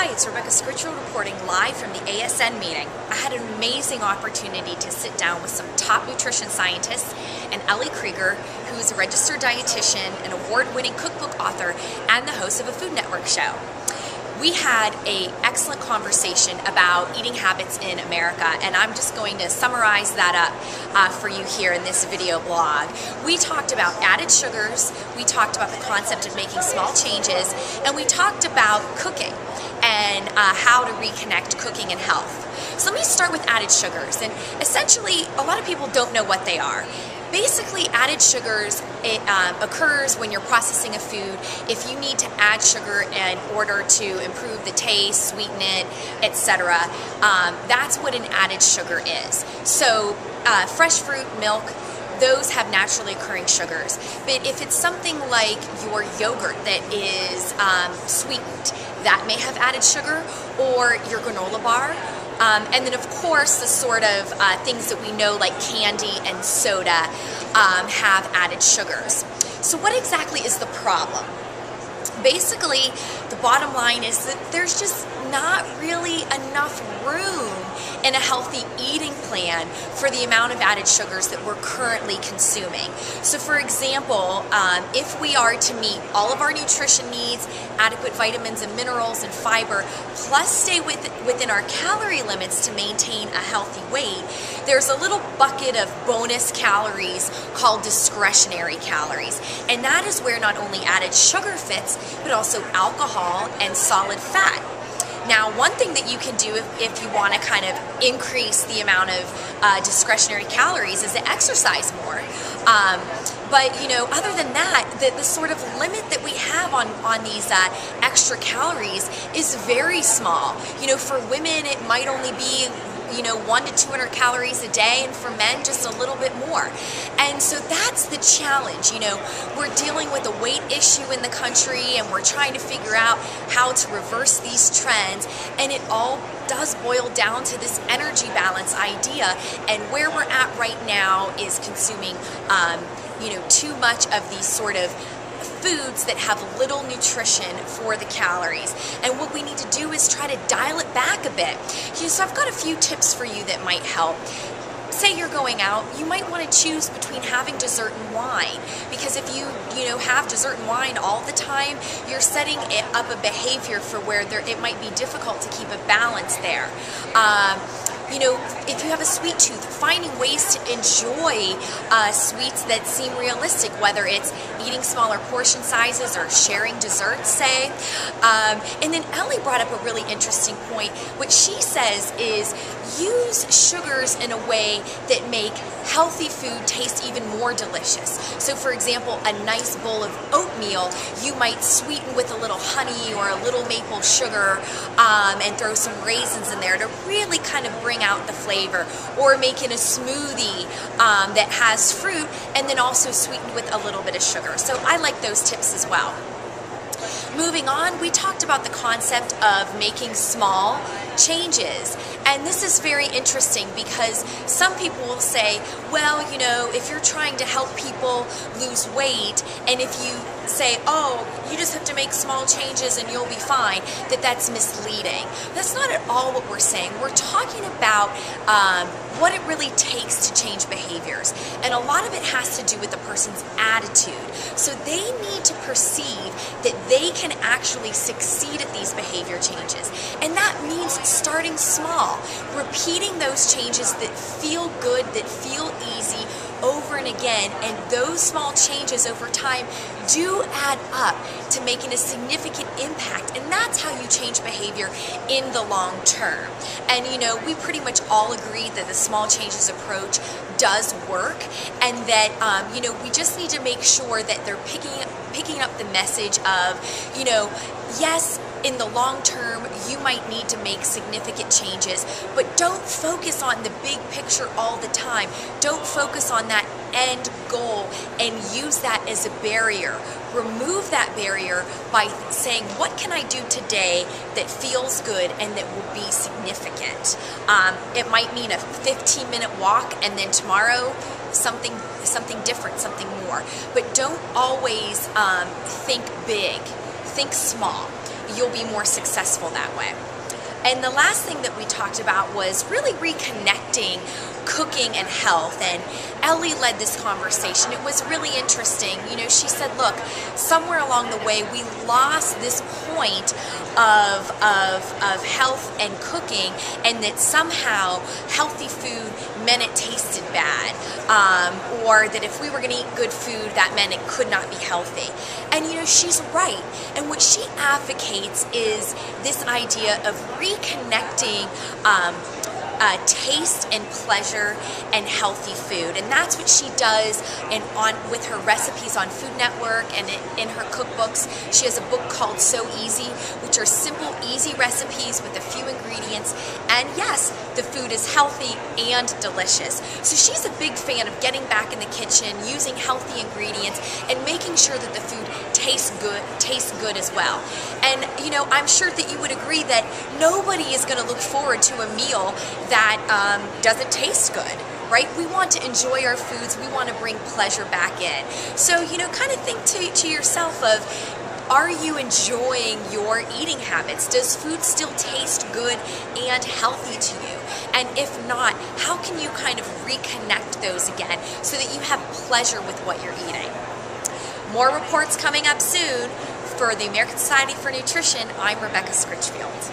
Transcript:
Hi, it's Rebecca Scritchfield reporting live from the ASN meeting. I had an amazing opportunity to sit down with some top nutrition scientists and Ellie Krieger, who is a registered dietitian, an award-winning cookbook author, and the host of a Food Network show. We had an excellent conversation about eating habits in America, and I'm just going to summarize that up for you here in this video blog. We talked about added sugars, we talked about the concept of making small changes, and we talked about cooking and how to reconnect cooking and health. So let me start with added sugars, and essentially a lot of people don't know what they are. Basically, added sugars, it occurs when you're processing a food. If you need to add sugar in order to improve the taste, sweeten it, etc., that's what an added sugar is. So fresh fruit, milk, those have naturally occurring sugars. But if it's something like your yogurt that is sweetened, that may have added sugar, or your granola bar. And then, of course, the sort of things that we know like candy and soda have added sugars. So what exactly is the problem? Basically, the bottom line is that there's just not really enough room in a healthy eating plan for the amount of added sugars that we're currently consuming. So for example, if we are to meet all of our nutrition needs, adequate vitamins and minerals and fiber, plus stay within our calorie limits to maintain a healthy weight, there's a little bucket of bonus calories called discretionary calories. And that is where not only added sugar fits, but also alcohol and solid fat. Now, one thing that you can do if you want to kind of increase the amount of discretionary calories is to exercise more. But, you know, other than that, the sort of limit that we have on these extra calories is very small. You know, for women, it might only be 100 to 200 calories a day, and for men just a little bit more. And so that's the challenge. You know, we're dealing with a weight issue in the country, and we're trying to figure out how to reverse these trends, and it all does boil down to this energy balance idea. And where we're at right now is consuming too much of these sort of foods that have little nutrition for the calories. And what we need to do is try to dial it back a bit. So I've got a few tips for you that might help. Say you're going out, you might want to choose between having dessert and wine, because if you have dessert and wine all the time, you're setting up a behavior for where it might be difficult to keep a balance there. If you have a sweet tooth, finding ways to enjoy sweets that seem realistic, whether it's eating smaller portion sizes or sharing desserts, say. And then Ellie brought up a really interesting point. What she says is use sugars in a way that make healthy food taste even more delicious. So for example, a nice bowl of oatmeal, you might sweeten with a little honey or a little maple sugar and throw some raisins in there to really kind of bring out the flavor, or making a smoothie that has fruit and then also sweetened with a little bit of sugar. So I like those tips as well. Moving on, we talked about the concept of making small changes. And this is very interesting because some people will say, well, if you're trying to help people lose weight, and if you say, oh, you just have to make small changes and you'll be fine, that's misleading. That's not at all what we're saying. We're talking about what it really takes to change behaviors. And a lot of it has to do with the person's attitude. So they need to perceive that they can actually succeed at these behavior changes. And that means starting small, repeating those changes that feel good, that feel easy, over and again, and those small changes over time do add up to making a significant impact, and that's how you change behavior in the long term. And we pretty much all agree that the small changes approach does work, and that we just need to make sure that they're picking up the message of, yes, in the long term, you might need to make significant changes, but don't focus on the big picture all the time. Don't focus on that end goal and use that as a barrier. Remove that barrier by saying, what can I do today that feels good and that will be significant? It might mean a 15-minute walk, and then tomorrow something different, something more. But don't always think big. Think small. you'll be more successful that way. And the last thing that we talked about was really reconnecting cooking and health, and Ellie led this conversation. It was really interesting. You know, she said, look, somewhere along the way we lost this point of health and cooking, and that somehow healthy food meant it tasted bad, or that if we were going to eat good food, that meant it could not be healthy. And you know, she's right. And what she advocates is this idea of reconnecting taste and pleasure and healthy food, and that's what she does with her recipes on Food Network and in her cookbooks. She has a book called So Easy, which are simple, easy recipes with a few ingredients, and yes, the food is healthy and delicious. So she's a big fan of getting back in the kitchen, using healthy ingredients, and making sure that the food tastes good as well. And you know, I'm sure that you would agree that nobody is going to look forward to a meal that doesn't taste good, right? We want to enjoy our foods. We want to bring pleasure back in. So, you know, kind of think to yourself of, are you enjoying your eating habits? Does food still taste good and healthy to you? And if not, how can you kind of reconnect those again so that you have pleasure with what you're eating? More reports coming up soon. For the American Society for Nutrition, I'm Rebecca Scritchfield.